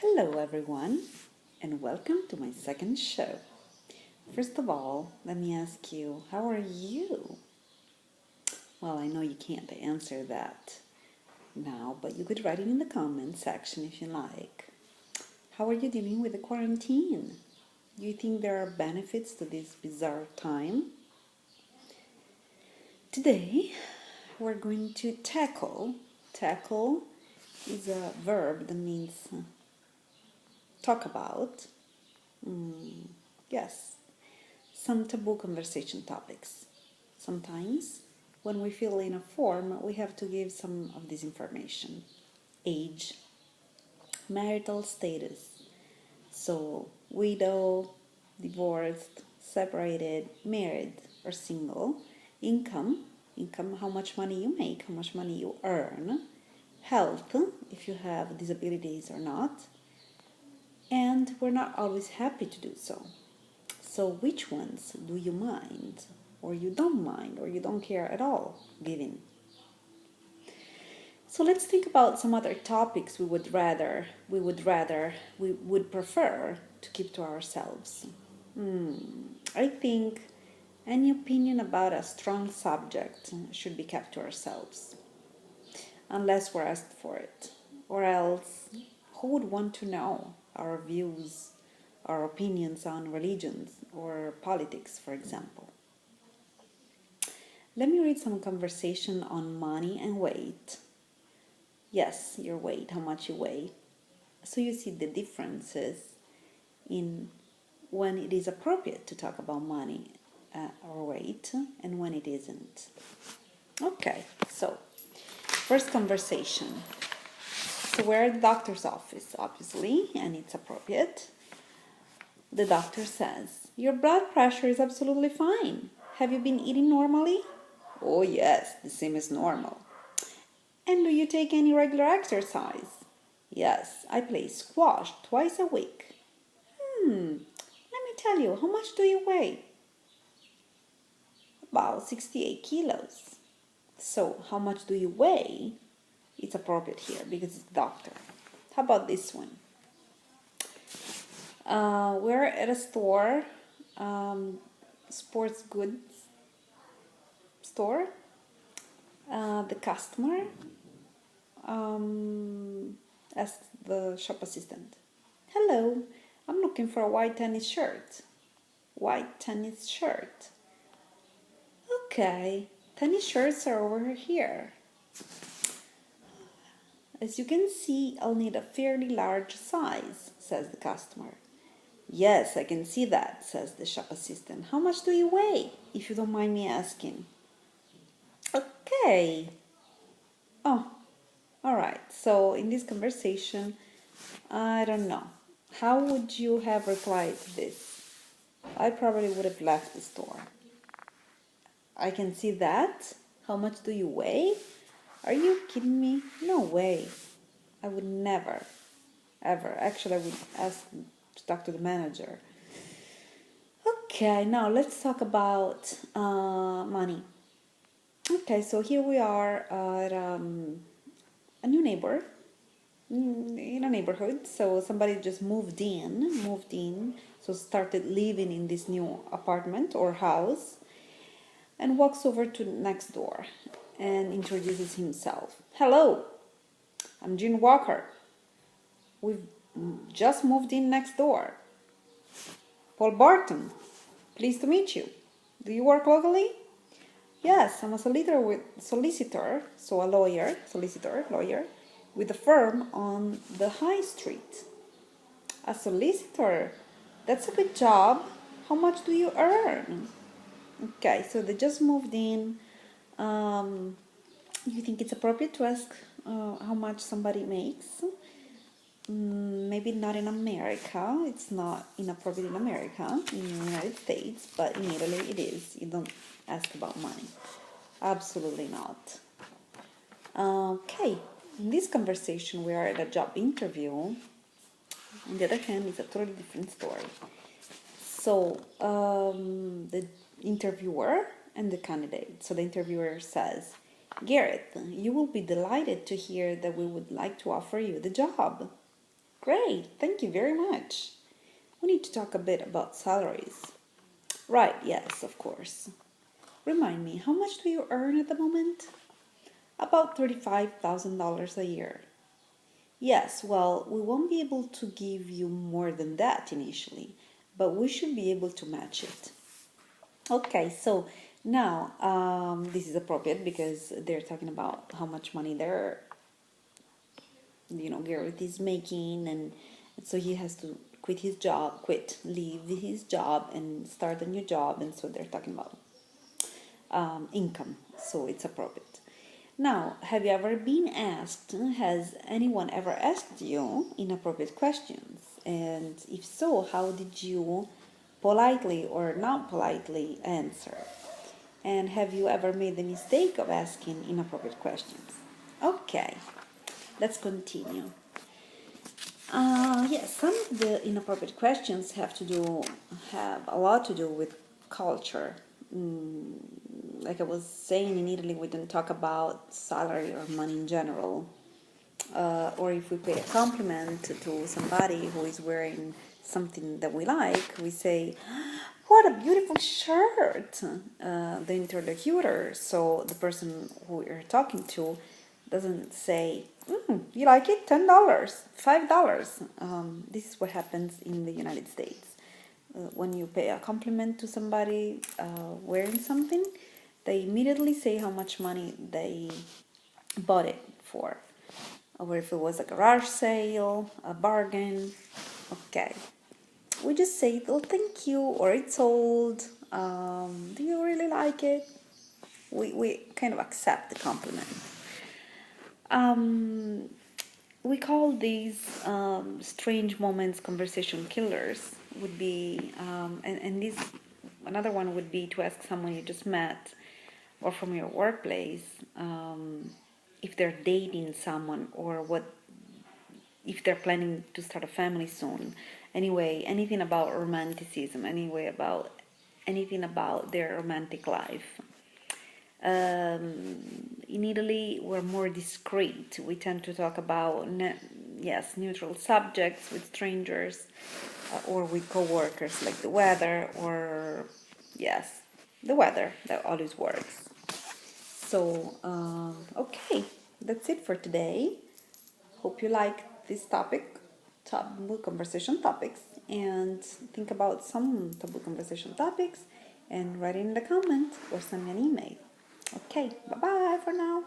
Hello, everyone, and welcome to my second show. First of all, let me ask you, how are you? Well, I know you can't answer that now, but you could write it in the comment section if you like. How are you dealing with the quarantine? Do you think there are benefits to this bizarre time? Today, we're going to tackle. Tackle is a verb that means talk about. Yes, some taboo conversation topics. Sometimes, when we fill in a form, we have to give some of this information: age, marital status, so widow, divorced, separated, married, or single, income, how much money you make, how much money you earn, health, if you have disabilities or not, and we're not always happy to do so. So which ones do you mind, or you don't mind, or you don't care at all giving? So let's think about some other topics we would prefer to keep to ourselves. I think any opinion about a strong subject should be kept to ourselves, unless we're asked for it, or else who would want to know our views, our opinions on religions or politics, for example? Let me read some conversation on money and weight. Yes, your weight, how much you weigh. So you see the differences in when it is appropriate to talk about money or weight and when it isn't. Okay, so first conversation. So we're at the doctor's office, obviously, and it's appropriate. The doctor says, "Your blood pressure is absolutely fine. Have you been eating normally?" "Oh yes, the same as normal." "And do you take any regular exercise?" "Yes, I play squash twice a week." Let me tell you, how much do you weigh?" "About 68 kilos. So, how much do you weigh? It's appropriate here because it's doctor. How about this one? We're at a store, sports goods store. The customer asks the shop assistant, "Hello, I'm looking for a white tennis shirt." "White tennis shirt? Okay, tennis shirts are over here. As you can see, I'll need a fairly large size," says the customer. "Yes, I can see that," says the shop assistant. "How much do you weigh, if you don't mind me asking?" "Okay." Oh, all right. So in this conversation, I don't know. How would you have replied to this? I probably would have left the store. "I can see that. How much do you weigh? Are you kidding me? No way. I would never, ever. Actually, I would ask to talk to the manager." Okay, now let's talk about money. Okay, so here we are at a new neighbor in a neighborhood. So somebody just moved in, so started living in this new apartment or house, and walks over to next door and introduces himself. "Hello, I'm Gene Walker. We've just moved in next door. Paul Barton, pleased to meet you. Do you work locally?" "Yes, I'm a solicitor, so a lawyer, with a firm on the high street." "A solicitor? That's a good job. How much do you earn?" Okay, so they just moved in. You think it's appropriate to ask how much somebody makes? Maybe not in America. It's not inappropriate in America, in the United States, but in Italy it is. You don't ask about money. Absolutely not. Okay, in this conversation we are at a job interview. On the other hand, it's a totally different story. So the interviewer and the candidate. So the interviewer says, "Garrett, you will be delighted to hear that we would like to offer you the job." Great, thank you very much. We need to talk a bit about salaries. Right, yes, of course. Remind me, how much do you earn at the moment? About $35,000 a year. Yes, well, we won't be able to give you more than that initially, but we should be able to match it. Okay, so now this is appropriate because they're talking about how much money Garrett is making, and so he has to leave his job and start a new job, and so they're talking about income, so it's appropriate. Now, have you ever been asked, has anyone ever asked you inappropriate questions? And if so, how did you politely or not politely answer? And have you ever made the mistake of asking inappropriate questions? Okay, let's continue. Yes, some of the inappropriate questions have a lot to do with culture. Like I was saying, in Italy, we don't talk about salary or money in general. Or if we pay a compliment to somebody who is wearing something that we like, we say, "What a beautiful shirt!" The interlocutor, so the person who we're talking to, doesn't say, "You like it? $10, $5." This is what happens in the United States. When you pay a compliment to somebody wearing something, they immediately say how much money they bought it for, or if it was a garage sale, a bargain. Okay, we just say, "Oh, thank you," or "It's old. Do you really like it?" We kind of accept the compliment. We call these strange moments conversation killers. Would be and this another one would be to ask someone you just met or from your workplace if they're dating someone, or what if they're planning to start a family soon. Anyway, anything about romanticism. Anything about their romantic life. In Italy, we're more discreet. We tend to talk about neutral subjects with strangers or with coworkers, like the weather, or the weather. That always works. So okay, that's it for today. Hope you like this taboo conversation topics, and think about some taboo conversation topics and write in the comment or send me an email. Okay, bye bye for now.